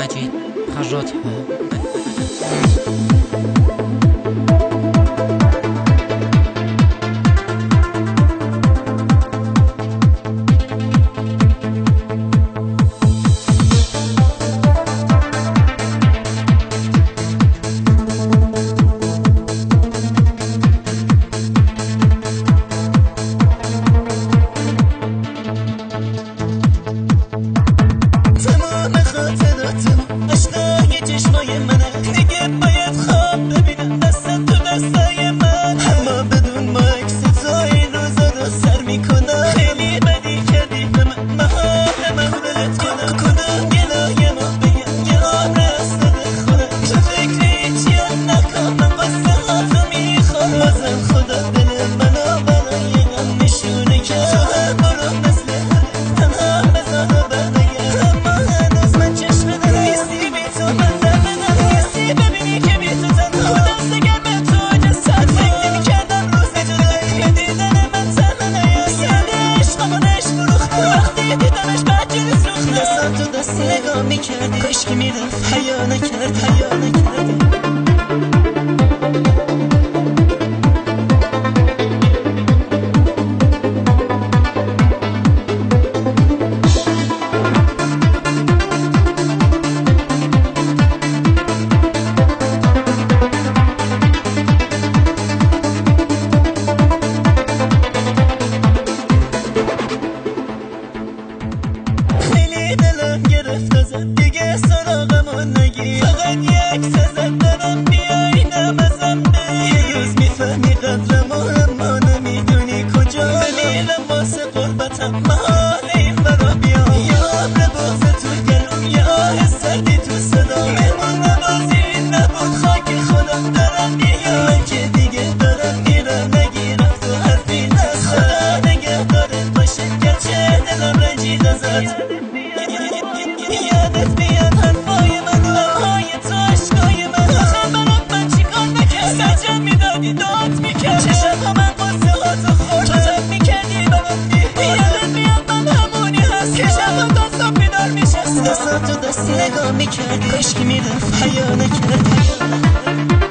مجید خراط چشمای منه دیگه باید خواب ببینم دستم تو دستای من اما بدون ما عکس تو این روزا رو سر میکنم خیلی بدی کردی به من محال من ولت کنم کدوم گلای ما بگم یه عمر از خودم تو فکر هیچیم نکن من قصه هاتو میخوام بازم خدا دل منو برای غم نشونه کرد تو هم برو مثل هرم تنها بزن و برنگرد اما هنوز من چشم دارم نیستی بی تو من ببینی که بی تو تنها خودم سگر به تو جسد فکر نمی‌کردم روز جدایی به دیدن من تنها نیست یاد عشقمونش فروختم وقتی دیدمش بدجوری سوختم دستم تو دست نگاه میکردی کاش که میرفت حیا نکردی دلم گرفت ازت دیگه سراغمون نگیر فقط یک عکس ازت دارم بیاینم ازم بگیر یه روز میفهمی قدرم و اما نمیدونی کجا بمیرم واسه قربتم محال این برا بیام یه عمر بغض تو گلوم یه آه سردی تو صدا مهمون نوازی نبود خاک خودم دارم میام من که دیگه دارم میرم نگیرم تو حرفی نزد خدا نگهدارت باشه گرچه دلم رنجید ازت یادت بیاد حرفای من و لبهای تو عشقای من آخه برام من چیکار نکرد سرجم میدادی داد میکرد چشم ها من قصه ها تو خورد تو تب میکردی برام یادت بیاد من همونی هست که شبم دستم بیدار میشست دستم تو دست نگاه میکردی کاش که میرفت حیا نکرد